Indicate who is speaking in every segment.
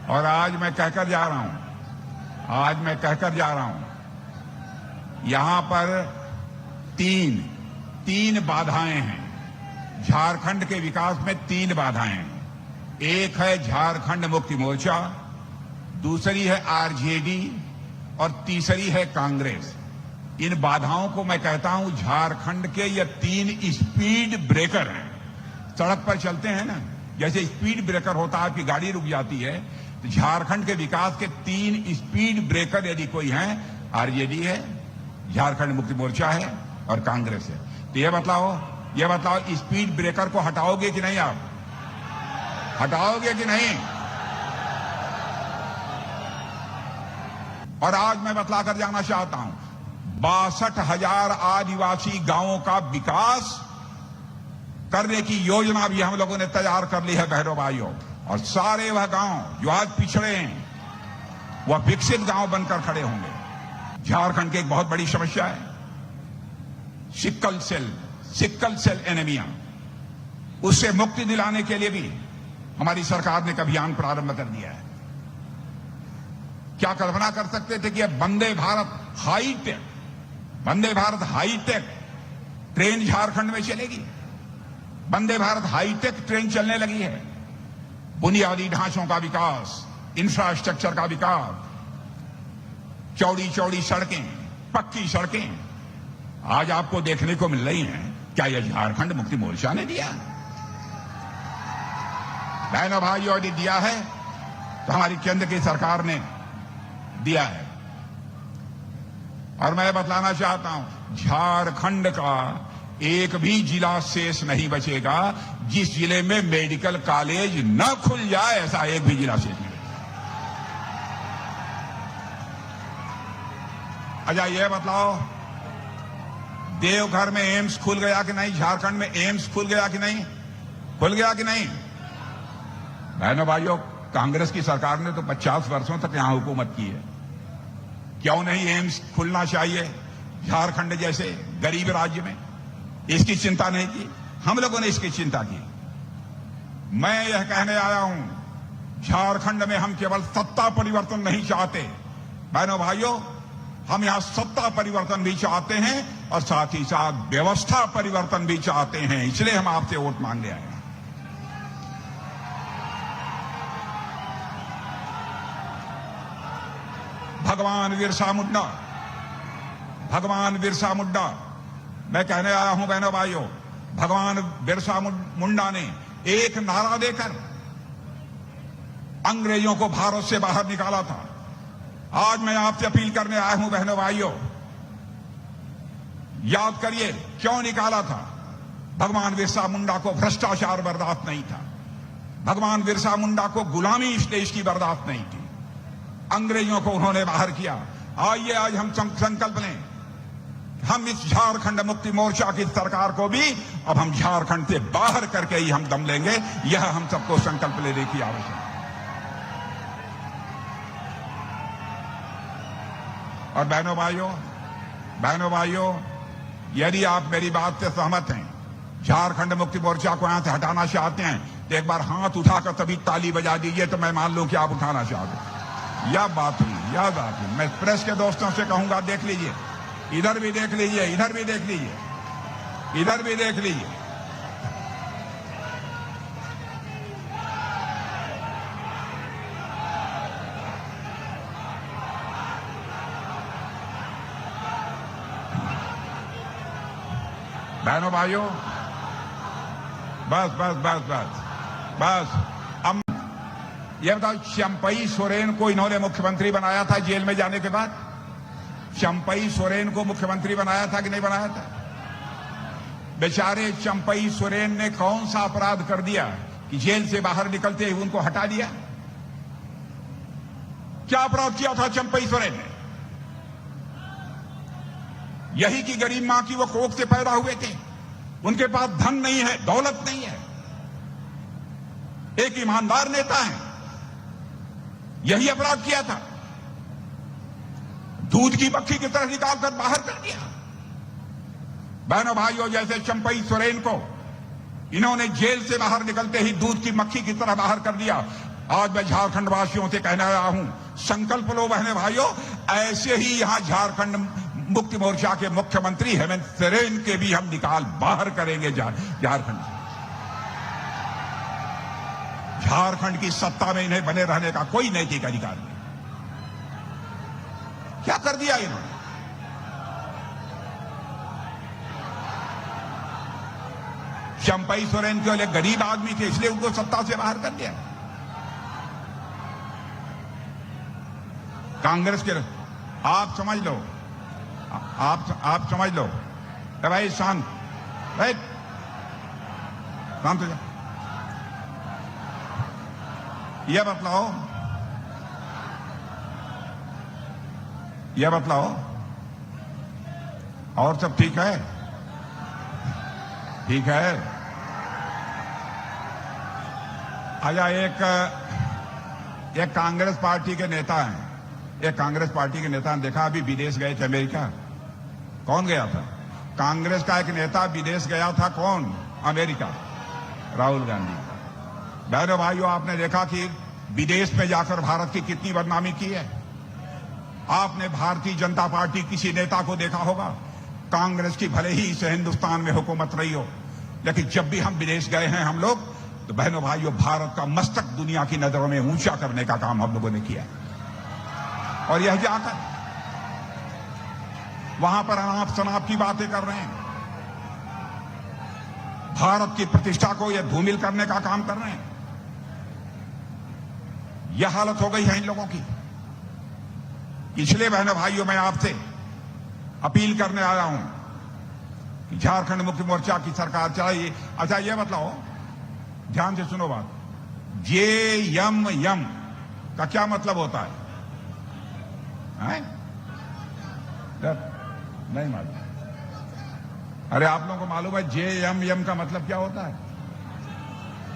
Speaker 1: और आज मैं कहकर जा रहा हूं, यहां पर तीन बाधाएं हैं। झारखंड के विकास में 3 बाधाएं हैं। एक है झारखंड मुक्ति मोर्चा, दूसरी है आरजेडी और तीसरी है कांग्रेस। इन बाधाओं को मैं कहता हूं झारखंड के ये 3 स्पीड ब्रेकर हैं। सड़क पर चलते हैं ना, जैसे स्पीड ब्रेकर होता है, आपकी गाड़ी रुक जाती है, तो झारखंड के विकास के 3 स्पीड ब्रेकर यदि कोई हैं, आरजेडी है, झारखंड मुक्ति मोर्चा है और कांग्रेस है। तो ये बताओ स्पीड ब्रेकर को हटाओगे कि नहीं? आप हटाओगे कि नहीं? और आज मैं बतलाकर जाना चाहता हूं, 62,000 आदिवासी गांवों का विकास करने की योजना भी हम लोगों ने तैयार कर ली है बहनों भाइयों। और सारे वह गांव जो आज पिछड़े हैं, वह विकसित गांव बनकर खड़े होंगे। झारखंड की एक बहुत बड़ी समस्या है सिक्कल सेल एनीमिया। उससे मुक्ति दिलाने के लिए भी हमारी सरकार ने एक अभियान प्रारंभ कर दिया है। क्या कल्पना कर सकते थे कि अब वंदे भारत हाईटेक ट्रेन झारखंड में चलेगी? वंदे भारत हाईटेक ट्रेन चलने लगी है। बुनियादी ढांचों का विकास, इंफ्रास्ट्रक्चर का विकास, चौड़ी सड़कें, पक्की सड़कें आज आपको देखने को मिल रही हैं। क्या यह झारखंड मुक्ति मोर्चा ने दिया? बहनों भाइयों, यदि दिया है तो हमारी केंद्र की सरकार ने दिया है। और मैं बतलाना चाहता हूं, झारखंड का एक भी जिला शेष नहीं बचेगा जिस जिले में मेडिकल कॉलेज न खुल जाए। ऐसा एक भी जिला शेष नहीं बचेगा। अच्छा, यह बतलाओ, देवघर में एम्स खुल गया कि नहीं? झारखंड में एम्स खुल गया कि नहीं? बहनों भाइयों, कांग्रेस की सरकार ने तो 50 वर्षों तक यहां हुकूमत की है। क्यों नहीं एम्स खुलना चाहिए झारखंड जैसे गरीब राज्य में? इसकी चिंता नहीं की? हम लोगों ने इसकी चिंता की। मैं यह कहने आया हूं, झारखंड में हम केवल सत्ता परिवर्तन नहीं चाहते बहनों भाइयों, हम यहां सत्ता परिवर्तन भी चाहते हैं और साथ ही साथ व्यवस्था परिवर्तन भी चाहते हैं। इसलिए हम आपसे वोट मांगने आए हैं। भगवान बिरसा मुंडा, मैं कहने आया हूं बहनों भाइयों, भगवान बिरसा मुंडा ने एक नारा देकर अंग्रेजों को भारत से बाहर निकाला था। आज मैं आपसे अपील करने आया हूं बहनों भाइयों, याद करिए क्यों निकाला था। भगवान बिरसा मुंडा को भ्रष्टाचार बर्दाश्त नहीं था। भगवान बिरसा मुंडा को गुलामी इस देश की बर्दाश्त नहीं थी। अंग्रेजों को उन्होंने बाहर किया। आइए आज हम संकल्प लें, हम इस झारखंड मुक्ति मोर्चा की सरकार को भी अब हम झारखंड से बाहर करके ही हम दम लेंगे। यह हम सबको संकल्प लेने की आवश्यकता है। और बहनों भाइयों, यदि आप मेरी बात से सहमत हैं, झारखंड मुक्ति मोर्चा को यहां से हटाना चाहते हैं, तो एक बार हाथ उठाकर तभी ताली बजा दीजिए, तो मैं मान लूं कि आप उठाना चाहते हैं। यह बात हुई। मैं प्रेस के दोस्तों से कहूंगा, देख लीजिए, इधर भी देख लीजिए, इधर भी देख लीजिए। बहनों भाइयों, बस अब यह बताओ, चंपई सोरेन को इन्होंने मुख्यमंत्री बनाया था जेल में जाने के बाद? चंपई सोरेन को मुख्यमंत्री बनाया था कि नहीं बनाया था? बेचारे चंपई सोरेन ने कौन सा अपराध कर दिया कि जेल से बाहर निकलते ही उनको हटा दिया? क्या अपराध किया था चंपई सोरेन ने? यही कि गरीब मां की वो कोख से पैदा हुए थे, उनके पास धन नहीं है, दौलत नहीं है, एक ईमानदार नेता है, यही अपराध किया था। दूध की मक्खी की तरह निकालकर बाहर कर दिया। बहनों भाइयों, जैसे चंपई सोरेन को इन्होंने जेल से बाहर निकलते ही दूध की मक्खी की तरह बाहर कर दिया, आज मैं झारखंड वासियों से कहने आया हूं, संकल्प लो बहने भाइयों, ऐसे ही यहां झारखंड मुक्ति मोर्चा के मुख्यमंत्री हेमंत सोरेन के भी हम निकाल बाहर करेंगे झारखंड से। झारखंड की सत्ता में इन्हें बने रहने का कोई नैतिक अधिकार नहीं। क्या कर दिया इन्होंने? चंपई सोरेन केवल एक गरीब आदमी थे, इसलिए उनको सत्ता से बाहर कर दिया। कांग्रेस के आप समझ लो, आप समझ लो। भाई शांत, भाई शांत हो जाओ। यह बतलाओ और सब ठीक है? ठीक है। आया एक कांग्रेस पार्टी के नेता हैं, एक कांग्रेस पार्टी के नेता ने देखा, अभी विदेश गए थे अमेरिका। कौन गया था? कांग्रेस का एक नेता विदेश गया था। कौन? अमेरिका, राहुल गांधी। बहनों भाइयों, आपने देखा कि विदेश में जाकर भारत की कितनी बदनामी की है। आपने भारतीय जनता पार्टी किसी नेता को देखा होगा? कांग्रेस की भले ही इस हिंदुस्तान में हुकूमत रही हो, लेकिन जब भी हम विदेश गए हैं हम लोग, तो बहनों भाइयों, भारत का मस्तक दुनिया की नजरों में ऊंचा करने का काम हम लोगों ने किया। और यह जाकर वहां पर अनाप शनाप की बातें कर रहे हैं, भारत की प्रतिष्ठा को यह धूमिल करने का काम कर रहे हैं। यह हालत हो गई है इन लोगों की। इसलिए बहनों भाइयों, मैं आपसे अपील करने आया हूं कि झारखंड मुक्ति मोर्चा की सरकार चाहिए। अच्छा, यह बताओ, ध्यान से सुनो बात, JMM का क्या मतलब होता है? नहीं मालूम? अरे आप लोगों को मालूम है JMM का मतलब क्या होता है?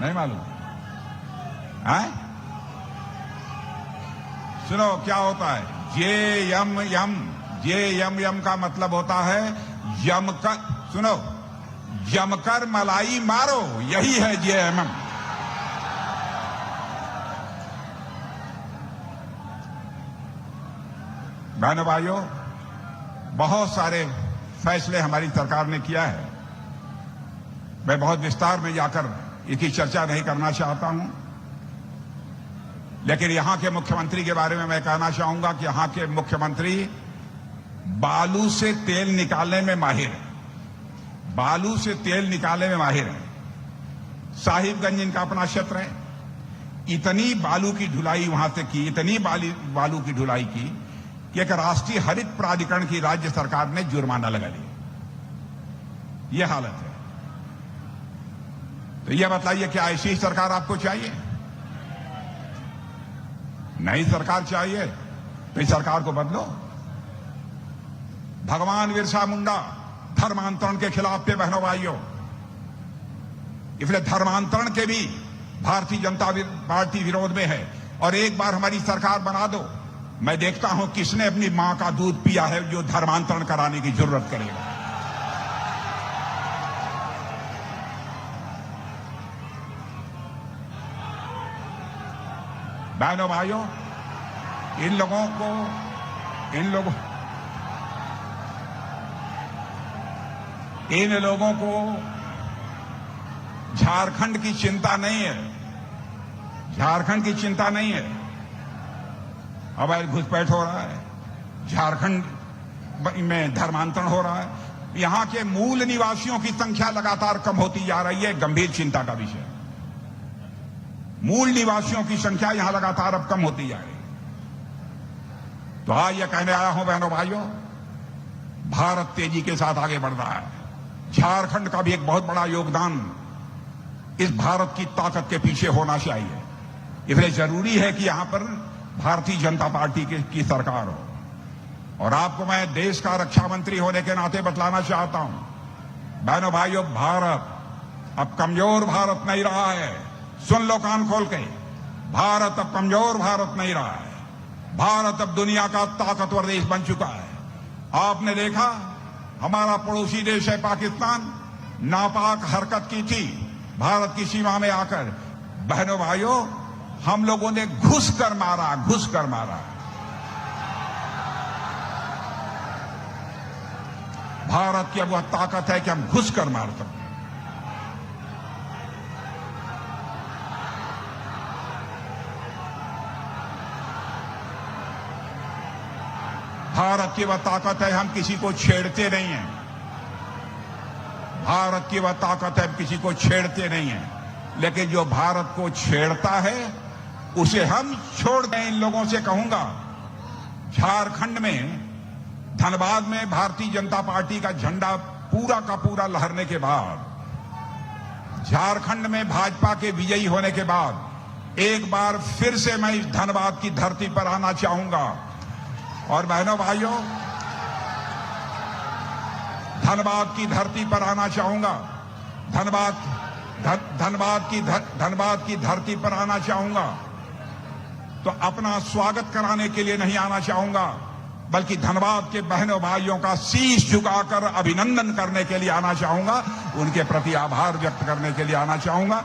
Speaker 1: नहीं मालूम? सुनो क्या होता है JMM का मतलब होता है जमकर, सुनो, जमकर मलाई मारो, यही है JMM। बहनों भाइयों, बहुत सारे फैसले हमारी सरकार ने किया है। मैं बहुत विस्तार में जाकर इसकी चर्चा नहीं करना चाहता हूं, लेकिन यहां के मुख्यमंत्री के बारे में मैं कहना चाहूंगा कि यहां के मुख्यमंत्री बालू से तेल निकालने में माहिर है। बालू से तेल निकालने में माहिर है। साहिबगंज इनका अपना क्षेत्र है। इतनी बालू की ढुलाई वहां से की, इतनी बालू की ढुलाई की कि एक राष्ट्रीय हरित प्राधिकरण की राज्य सरकार ने जुर्माना लगा लिया। यह हालत है। तो यह बताइए, क्या ऐसी सरकार आपको चाहिए? नई सरकार चाहिए तो इस सरकार को बदलो। भगवान बिरसा मुंडा धर्मांतरण के खिलाफ थे बहनों भाइयों, इसलिए धर्मांतरण के भी भारतीय जनता पार्टी विरोध में है। और एक बार हमारी सरकार बना दो, मैं देखता हूं किसने अपनी मां का दूध पिया है जो धर्मांतरण कराने की जरूरत करेगा। बहनों भाइयों, इन लोगों को झारखंड की चिंता नहीं है। झारखंड की चिंता नहीं है। अवैध घुसपैठ हो रहा है, झारखंड में धर्मांतरण हो रहा है, यहां के मूल निवासियों की संख्या लगातार कम होती जा रही है। गंभीर चिंता का विषय। मूल निवासियों की संख्या यहां लगातार अब कम होती जा रही है। तो आज यह कहने आया हूं बहनों भाइयों, भारत तेजी के साथ आगे बढ़ रहा है। झारखंड का भी एक बहुत बड़ा योगदान इस भारत की ताकत के पीछे होना चाहिए। इसलिए जरूरी है कि यहां पर भारतीय जनता पार्टी की सरकार हो। और आपको मैं देश का रक्षा मंत्री होने के नाते बतलाना चाहता हूं, बहनों भाइयों, भारत अब कमजोर भारत नहीं रहा है। सुन लो कान खोल के, भारत अब कमजोर भारत नहीं रहा है। भारत अब दुनिया का ताकतवर देश बन चुका है। आपने देखा, हमारा पड़ोसी देश है पाकिस्तान, नापाक हरकत की थी भारत की सीमा में आकर। बहनों भाइयों, हम लोगों ने घुस कर मारा। भारत की अब वह ताकत है कि हम घुस कर मार सकते हैं। भारत की वह ताकत है हम किसी को छेड़ते नहीं हैं। भारत की वह ताकत है हम किसी को छेड़ते नहीं हैं। लेकिन जो भारत को छेड़ता है उसे हम छोड़ दें। इन लोगों से कहूंगा, झारखंड में धनबाद में भारतीय जनता पार्टी का झंडा पूरा का पूरा लहरने के बाद, झारखंड में भाजपा के विजयी होने के बाद एक बार फिर से मैं इस धनबाद की धरती पर आना चाहूंगा। और बहनों भाइयों, धनबाद की धरती पर आना चाहूंगा। धनबाद की धरती पर आना चाहूंगा तो अपना स्वागत कराने के लिए नहीं आना चाहूंगा, बल्कि धनबाद के बहनों भाइयों का शीश झुकाकर अभिनंदन करने के लिए आना चाहूंगा, उनके प्रति आभार व्यक्त करने के लिए आना चाहूंगा।